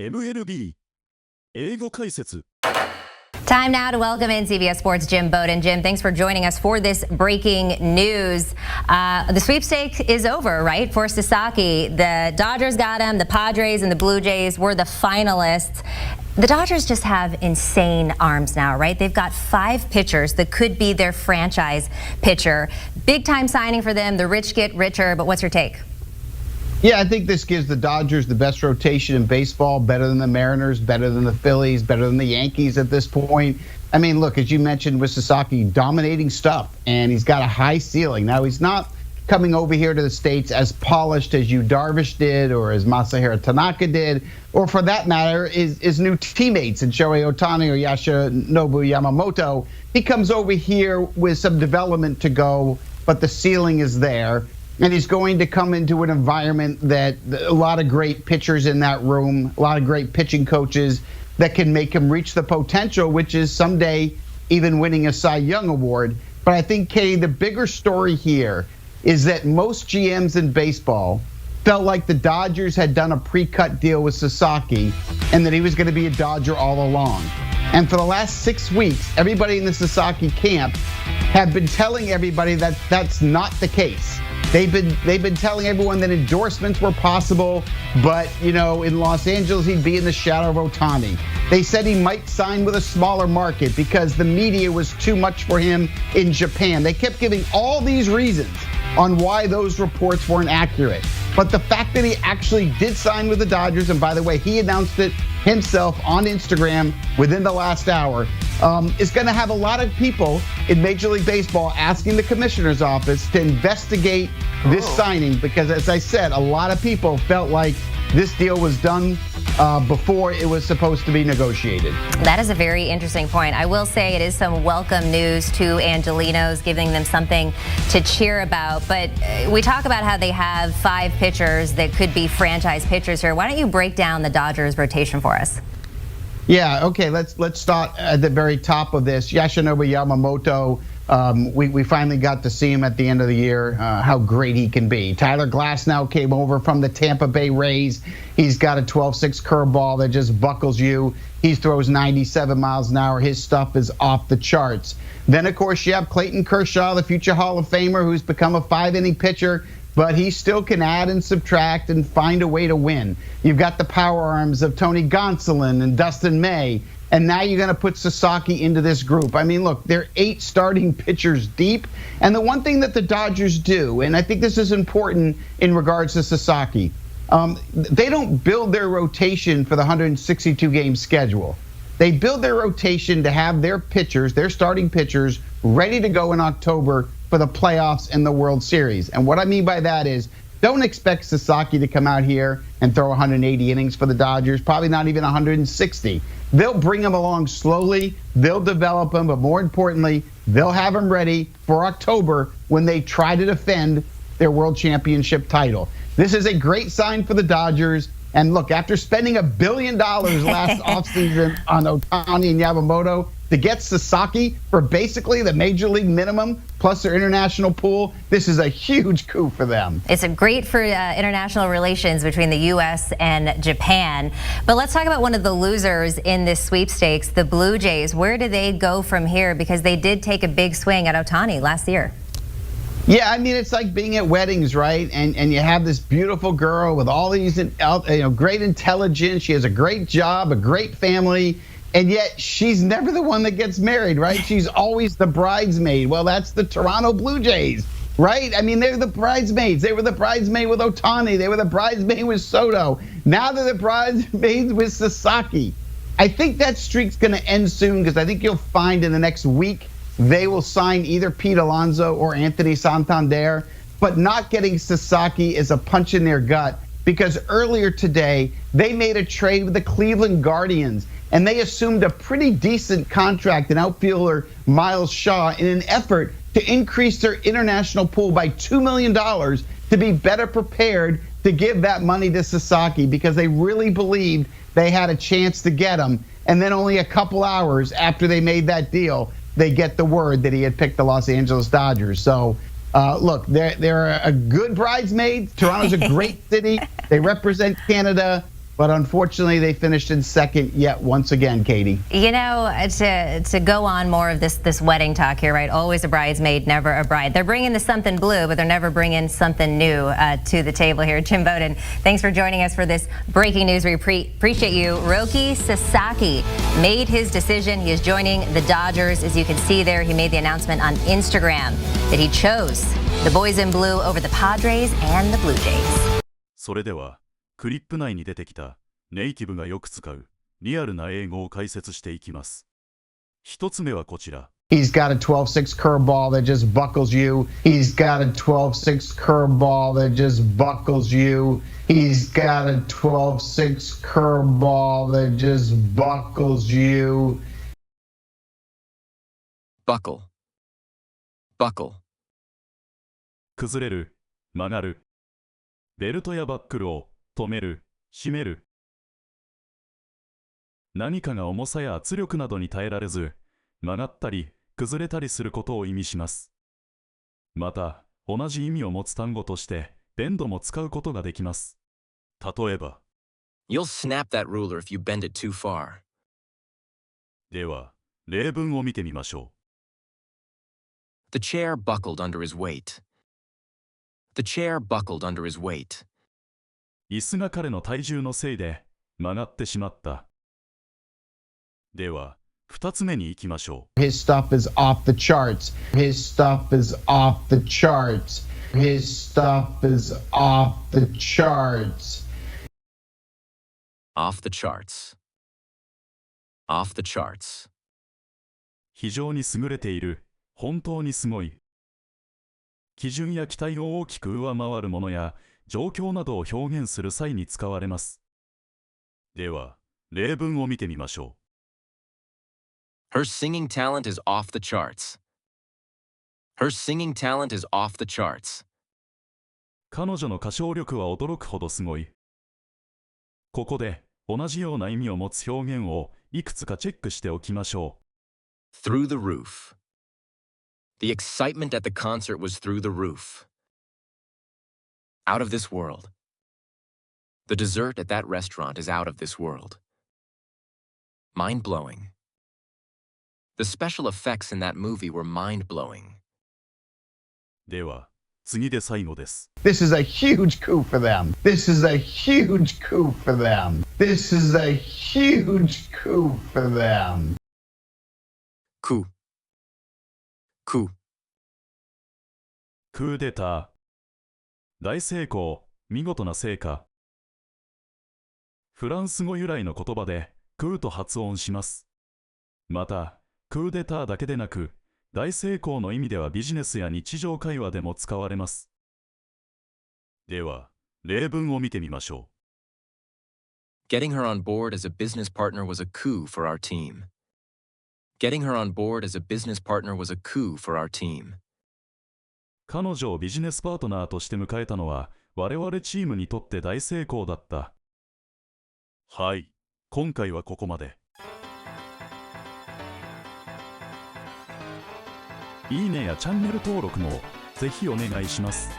MLB 英語解説 Time now to welcome in CBS Sports' Jim Bowden. Jim, thanks for joining us for this breaking news. The sweepstake is over, right, for Sasaki. The Dodgers got him. The Padres and the Blue Jays were the finalists. The Dodgers just have insane arms now, right? They've got 5 pitchers that could be their franchise pitcher. Big time signing for them. The rich get richer, but what's your take? Yeah, I think this gives the Dodgers the best rotation in baseball, better than the Mariners, better than the Phillies, better than the Yankees at this point. I mean, look, as you mentioned with Sasaki, dominating stuff, and he's got a high ceiling. Now, he's not coming over here to the States as polished as Yu Darvish did or as Masahiro Tanaka did, or for that matter, his new teammates in Shohei Ohtani or Yoshinobu Yamamoto. He comes over here with some development to go, but the ceiling is there. And he's going to come into an environment that a lot of great pitchers in that room, a lot of great pitching coaches that can make him reach the potential, which is someday even winning a Cy Young Award. But I think, Katie, the bigger story here is that most GMs in baseball felt like the Dodgers had done a pre-cut deal with Sasaki and that he was going to be a Dodger all along. And for the last 6 weeks, everybody in the Sasaki camp have been telling everybody that that's not the case. They've been telling everyone that endorsements were possible, but, you know, in Los Angeles, he'd be in the shadow of Ohtani. They said he might sign with a smaller market because the media was too much for him in Japan. They kept giving all these reasons on why those reports weren't accurate. But the fact that he actually did sign with the Dodgers, and by the way, he announced it himself on Instagram within the last hour, is going to have a lot of people in Major League Baseball asking the commissioner's office to investigate this signing because, as I said, a lot of people felt like this deal was done before it was supposed to be negotiated. That is a very interesting point. I will say it is some welcome news to Angelinos, giving them something to cheer about. But we talk about how they have 5 pitchers that could be franchise pitchers here. Why don't you break down the Dodgers rotation for us? Yeah, okay, let's start at the very top of this. Yoshinobu Yamamoto, we finally got to see him at the end of the year, how great he can be. Tyler Glasnow came over from the Tampa Bay Rays. He's got a 12-6 curveball that just buckles you. He throws 97 miles an hour. His stuff is off the charts. Then, of course, you have Clayton Kershaw, the future Hall of Famer, who's become a 5-inning pitcher, but he still can add and subtract and find a way to win. You've got the power arms of Tony Gonsolin and Dustin May, and now you're going to put Sasaki into this group. I mean, look, they're 8 starting pitchers deep, and the one thing that the Dodgers do, and I think this is important in regards to Sasaki, they don't build their rotation for the 162-game schedule. They build their rotation to have their pitchers, their starting pitchers, ready to go in October for the playoffs and the World Series. And what I mean by that is, don't expect Sasaki to come out here and throw 180 innings for the Dodgers, probably not even 160. They'll bring him along slowly, they'll develop him, but more importantly, they'll have him ready for October when they try to defend their World Championship title. This is a great sign for the Dodgers. And look, after spending $1 billion last offseason on Ohtani and Yamamoto, to get Sasaki for basically the major league minimum plus their international pool, this is a huge coup for them. It's great for international relations between the U.S. and Japan. But let's talk about one of the losers in this sweepstakes, the Blue Jays. Where do they go from here? Because they did take a big swing at Ohtani last year. Yeah, I mean, it's like being at weddings, right? And you have this beautiful girl with all these, great intelligence. She has a great job, a great family. And yet she's never the one that gets married, right? She's always the bridesmaid. Well, that's the Toronto Blue Jays, right? I mean, they're the bridesmaids. They were the bridesmaid with Ohtani. They were the bridesmaid with Soto. Now they're the bridesmaids with Sasaki. I think that streak's going to end soon because I think you'll find in the next week they will sign either Pete Alonso or Anthony Santander. But not getting Sasaki is a punch in their gut because earlier today they made a trade with the Cleveland Guardians. And they assumed a pretty decent contract in outfielder Miles Shaw in an effort to increase their international pool by $2 million to be better prepared to give that money to Sasaki because they really believed they had a chance to get him. And then only a couple hours after they made that deal, they get the word that he had picked the Los Angeles Dodgers. So look, they're a good bridesmaid. Toronto's a great city. They represent Canada. But unfortunately, they finished in second yet once again, Katie. You know, to go on more of this wedding talk here, right? Always a bridesmaid, never a bride. They're bringing the something blue, but they're never bringing something new to the table here. Jim Bowden, thanks for joining us for this breaking news. We appreciate you. Roki Sasaki made his decision. He is joining the Dodgers. As you can see there, he made the announcement on Instagram that he chose the boys in blue over the Padres and the Blue Jays. それでは、クリップ内に出てきたネイティブがよく使うリアルな英語を解説していきます。一つ目はこちら。He's got a 12-6 curveball that just buckles you. He's got a 12-6 curveball that just buckles you. He's got a 12-6 curveball that just buckles you. Buckle. Buckle. 崩れる、曲がる。ベルトやバックルを止める、締める。何かが重さや圧力などに耐えられず、曲がったり崩れたりすることを意味します。また、同じ意味を持つ単語として、ベンドも使うことができます。例えば、You'll snap that ruler if you bend it too far. では、例文を見てみましょ The chair buckled under his weight. The chair buckled under his weight. う。椅子が彼の体重のせいで曲がってしまった。では、二つ目に行きましょう。His stuff is off the charts. His stuff is off the charts. His stuff is off the charts. Off the charts. Off the charts. 非常に優れている、本当にすごい。基準や期待を大きく上回るものや状況などを表現する際に使われます。では、例文を見てみましょう。Her singing talent is off the charts. Her singing talent is off the charts. 彼女の歌唱力は驚くほどすごい。ここで同じような意味を持つ表現をいくつかチェックしておきましょう。Through the roof. The excitement at the concert was through the roof. Out of this world. The dessert at that restaurant is out of this world. Mind-blowing. The special effects in that movie were mind-blowing. では、次で最後です。This is a huge coup for them. This is a huge coup for them. This is a huge coup for them. Coup. Coup. クーデター。大成功、見事な成果。フランス語由来の言葉で、クーと発音します。また、クーデターだけでなく、大成功の意味ではビジネスや日常会話でも使われます。では、例文を見てみましょう。Getting her on board as a business partner was a coup for our team. Getting her on board as a business partner was a coup for our team. 彼女をビジネスパートナーとして迎えたのは我々チームにとって大成功だった。はい、今回はここまで。いいねやチャンネル登録もぜひお願いします。